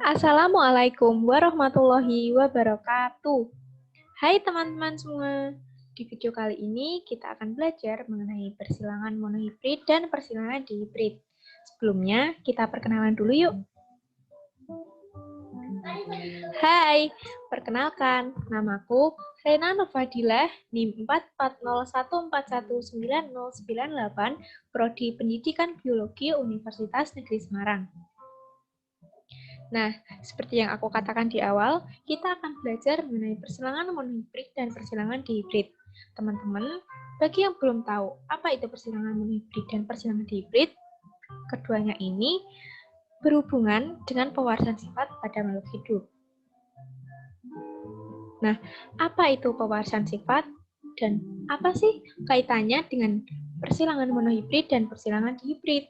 Assalamualaikum warahmatullahi wabarakatuh. Hai teman-teman semua. Di video kali ini kita akan belajar mengenai persilangan monohibrid dan persilangan dihibrid. Sebelumnya kita perkenalan dulu yuk. Hai, perkenalkan, namaku Rena Nurfadilah, NIM 440141998, Prodi Pendidikan Biologi Universitas Negeri Semarang. Nah, seperti yang aku katakan di awal, kita akan belajar mengenai persilangan monohibrid dan persilangan dihibrid. Teman-teman, bagi yang belum tahu apa itu persilangan monohibrid dan persilangan dihibrid, keduanya ini berhubungan dengan pewarisan sifat pada makhluk hidup. Nah, apa itu pewarisan sifat dan apa sih kaitannya dengan persilangan monohibrid dan persilangan dihibrid?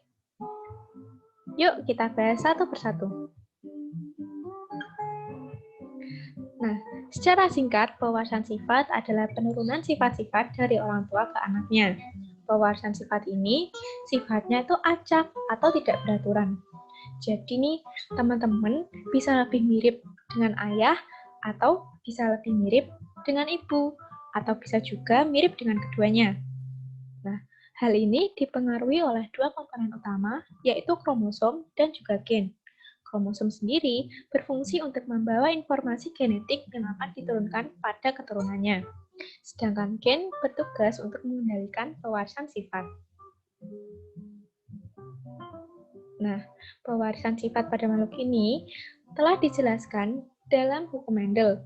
Yuk kita bahas satu persatu. Nah, secara singkat, pewarisan sifat adalah penurunan sifat-sifat dari orang tua ke anaknya. Pewarisan sifat ini, sifatnya itu acak atau tidak beraturan. Jadi nih, teman-teman bisa lebih mirip dengan ayah atau bisa lebih mirip dengan ibu, atau bisa juga mirip dengan keduanya. Nah, hal ini dipengaruhi oleh dua komponen utama, yaitu kromosom dan juga gen. Kromosom sendiri berfungsi untuk membawa informasi genetik yang akan diturunkan pada keturunannya. Sedangkan gen bertugas untuk mengendalikan pewarisan sifat. Nah, pewarisan sifat pada makhluk ini telah dijelaskan dalam hukum Mendel.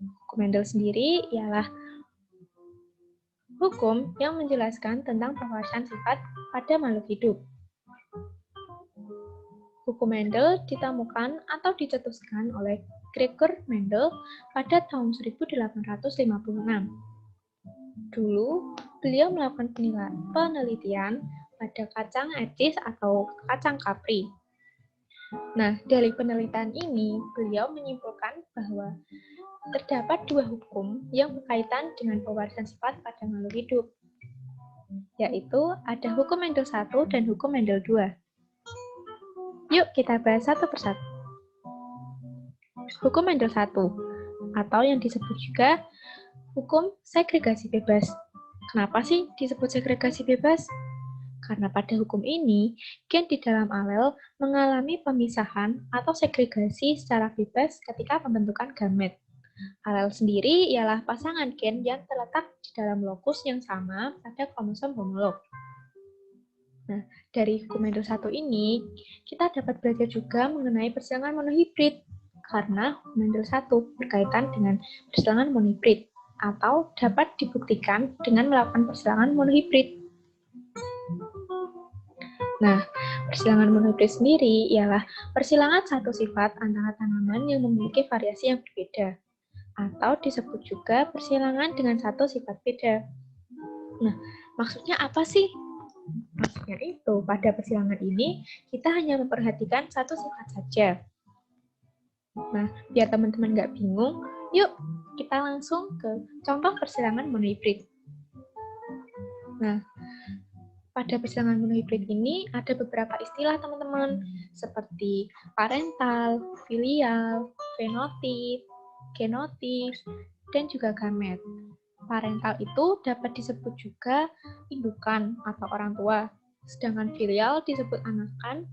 Hukum Mendel sendiri ialah hukum yang menjelaskan tentang pewarisan sifat pada makhluk hidup. Hukum Mendel ditemukan atau dicetuskan oleh Gregor Mendel pada tahun 1856. Dulu, beliau melakukan penelitian pada kacang etis atau kacang kapri. Nah, dari penelitian ini, beliau menyimpulkan bahwa terdapat dua hukum yang berkaitan dengan pewarisan sifat pada makhluk hidup, yaitu ada hukum Mendel 1 dan hukum Mendel 2. Yuk kita bahas satu persatu. Hukum Mendel 1, atau yang disebut juga hukum segregasi bebas. Kenapa sih disebut segregasi bebas? Karena pada hukum ini, gen di dalam alel mengalami pemisahan atau segregasi secara bebas ketika pembentukan gamet. Alel sendiri ialah pasangan gen yang terletak di dalam lokus yang sama pada kromosom homolog. Nah, dari hukum Mendel 1 ini, kita dapat belajar juga mengenai persilangan monohibrid, karena hukum Mendel 1 berkaitan dengan persilangan monohibrid, atau dapat dibuktikan dengan melakukan persilangan monohibrid. Nah, persilangan monohibrid sendiri ialah persilangan satu sifat antara tanaman yang memiliki variasi yang berbeda, atau disebut juga persilangan dengan satu sifat beda. Nah, maksudnya apa sih? Maksudnya itu, pada persilangan ini, kita hanya memperhatikan satu sifat saja. Nah, biar teman-teman nggak bingung, yuk kita langsung ke contoh persilangan monohibrid. Nah, pada persilangan monohibrid ini ada beberapa istilah teman-teman, seperti parental, filial, fenotip, genotip, dan juga gamet. Parental itu dapat disebut juga indukan atau orang tua, sedangkan filial disebut anakan,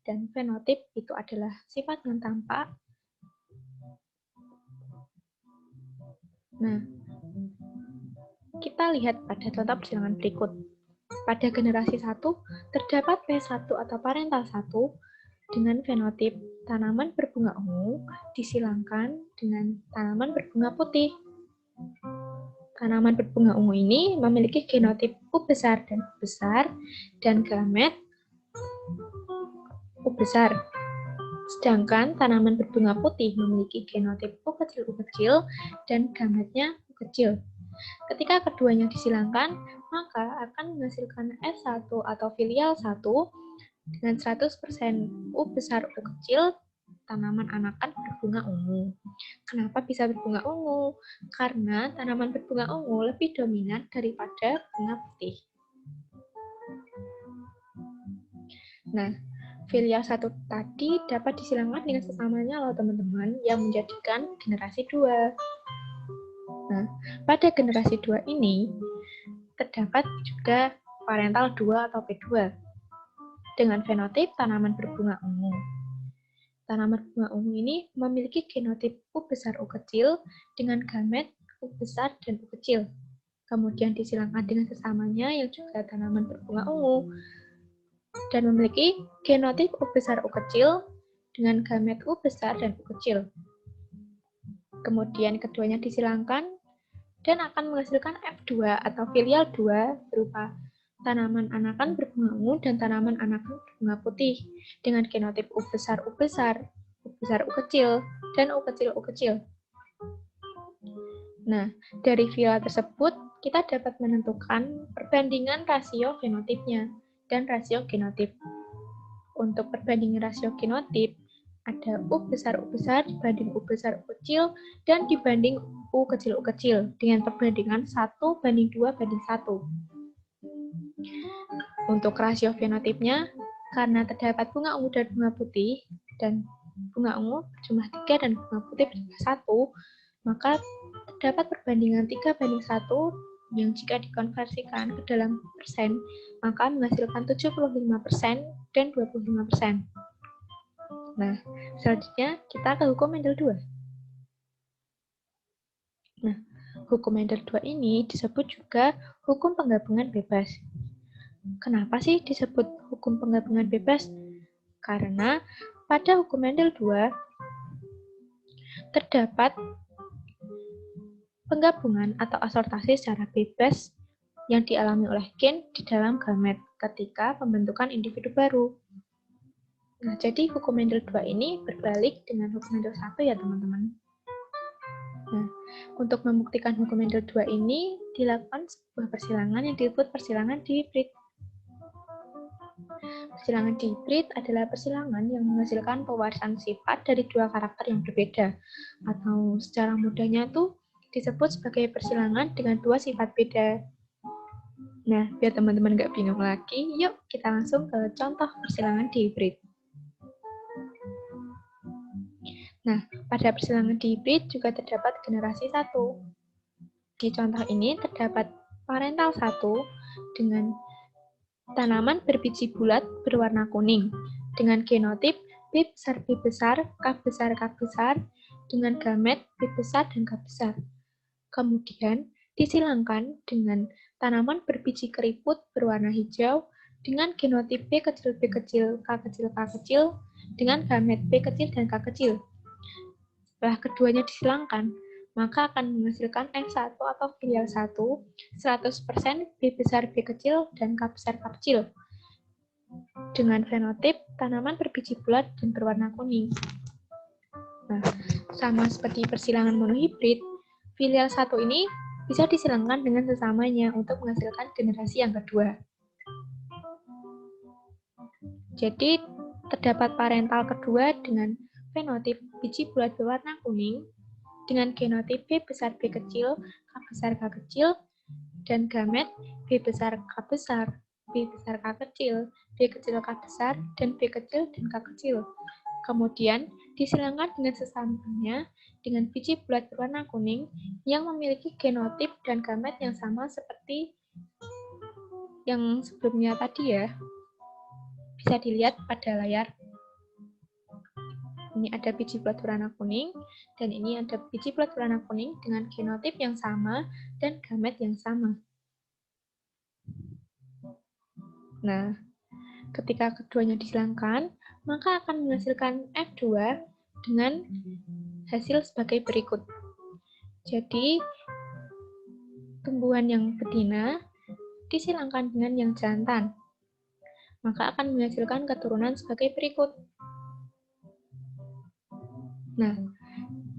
dan fenotip itu adalah sifat yang tampak. Nah, kita lihat pada contoh persilangan berikut. Pada generasi 1, terdapat P1 atau parental 1 dengan fenotip tanaman berbunga ungu disilangkan dengan tanaman berbunga putih. Tanaman berbunga ungu ini memiliki genotip U besar dan gamet U besar. Sedangkan tanaman berbunga putih memiliki genotip U kecil dan gametnya U kecil. Ketika keduanya disilangkan, maka akan menghasilkan S1 atau filial 1 dengan 100% U besar U kecil, tanaman anakan berbunga ungu. Kenapa bisa berbunga ungu? Karena tanaman berbunga ungu lebih dominan daripada bunga putih. Nah, Filial 1 tadi dapat disilangkan dengan sesamanya loh teman-teman, yang menjadikan generasi 2. Nah, pada generasi 2 ini terdapat juga parental 2 atau P2 dengan fenotip tanaman berbunga ungu. Tanaman bunga ungu ini memiliki genotip U besar U kecil dengan gamet U besar dan U kecil. Kemudian disilangkan dengan sesamanya yang juga tanaman berbunga ungu dan memiliki genotip U besar U kecil dengan gamet U besar dan U kecil. Kemudian keduanya disilangkan dan akan menghasilkan F2 atau filial 2 berupa tanaman anakan berbunga ungu dan tanaman anakan berbunga putih dengan genotip U besar U besar, U besar U kecil, dan U kecil U kecil. Nah, dari filial tersebut kita dapat menentukan perbandingan rasio fenotipnya dan rasio genotip. Untuk perbandingan rasio genotip, ada U besar dibanding U besar U kecil dan dibanding U kecil dengan perbandingan 1:2:1. Untuk rasio fenotipnya, karena terdapat bunga ungu dan bunga putih, dan bunga ungu berjumlah 3 dan bunga putih berjumlah 1, maka terdapat perbandingan 3:1 yang jika dikonversikan ke dalam persen, maka menghasilkan 75% dan 25%. Nah, selanjutnya kita ke hukum Mendel 2. Nah, hukum Mendel 2 ini disebut juga hukum penggabungan bebas. Kenapa sih disebut hukum penggabungan bebas? Karena pada hukum Mendel 2 terdapat penggabungan atau asortasi secara bebas yang dialami oleh gen di dalam gamet ketika pembentukan individu baru. Nah, jadi hukum Mendel 2 ini berbalik dengan hukum Mendel 1 ya teman-teman. Nah, untuk membuktikan hukum Mendel 2 ini dilakukan sebuah persilangan yang disebut persilangan dihibrid. Persilangan dihibrid adalah persilangan yang menghasilkan pewarisan sifat dari dua karakter yang berbeda, atau secara mudahnya tuh disebut sebagai persilangan dengan dua sifat beda. Nah, biar teman-teman nggak bingung lagi, yuk kita langsung ke contoh persilangan dihibrid. Nah, pada persilangan dihibrid juga terdapat generasi 1. Di contoh ini terdapat parental 1 dengan tanaman berbiji bulat berwarna kuning dengan genotip B besar B besar, K besar K besar dengan gamet B besar dan K besar. Kemudian disilangkan dengan tanaman berbiji keriput berwarna hijau dengan genotip B kecil B kecil K kecil K kecil dengan gamet B kecil dan K kecil. Setelah keduanya disilangkan, maka akan menghasilkan F1 atau filial 1, 100% B besar B kecil dan K besar K kecil, dengan fenotip tanaman berbiji bulat dan berwarna kuning. Nah, sama seperti persilangan monohibrid, filial 1 ini bisa disilangkan dengan sesamanya untuk menghasilkan generasi yang kedua. Jadi, terdapat parental kedua dengan fenotip biji bulat berwarna kuning dengan genotip B besar B kecil, K besar K kecil, dan gamet B besar K besar, B besar K kecil, B kecil K besar, dan B kecil dan K kecil. Kemudian disilangkan dengan sesamanya dengan biji bulat berwarna kuning yang memiliki genotip dan gamet yang sama seperti yang sebelumnya tadi ya. Bisa dilihat pada layar. Ini ada biji bulat berwarna kuning, dan ini ada biji bulat berwarna kuning dengan genotip yang sama dan gamet yang sama. Nah, ketika keduanya disilangkan, maka akan menghasilkan F2 dengan hasil sebagai berikut. Jadi, tumbuhan yang betina disilangkan dengan yang jantan, maka akan menghasilkan keturunan sebagai berikut. Nah,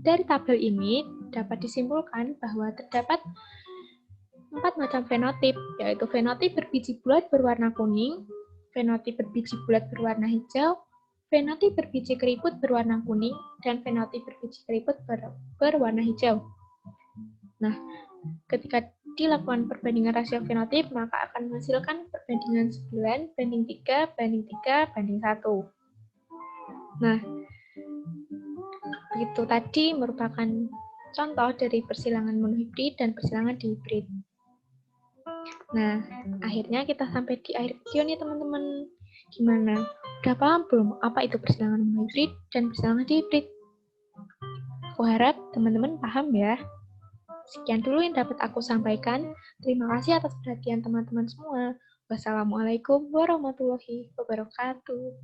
dari tabel ini dapat disimpulkan bahwa terdapat 4 macam fenotip, yaitu fenotip berbiji bulat berwarna kuning, fenotip berbiji bulat berwarna hijau, fenotip berbiji keriput berwarna kuning, dan fenotip berbiji keriput berwarna hijau. Nah, ketika dilakukan perbandingan rasio fenotip, maka akan menghasilkan perbandingan 9:3:3:1. Nah, itu tadi merupakan contoh dari persilangan monohibrid dan persilangan dihibrid. Nah, akhirnya kita sampai di akhir video nih teman-teman. Gimana? Udah paham belum apa itu persilangan monohibrid dan persilangan dihibrid? Aku harap teman-teman paham ya. Sekian dulu yang dapat aku sampaikan. Terima kasih atas perhatian teman-teman semua. Wassalamualaikum warahmatullahi wabarakatuh.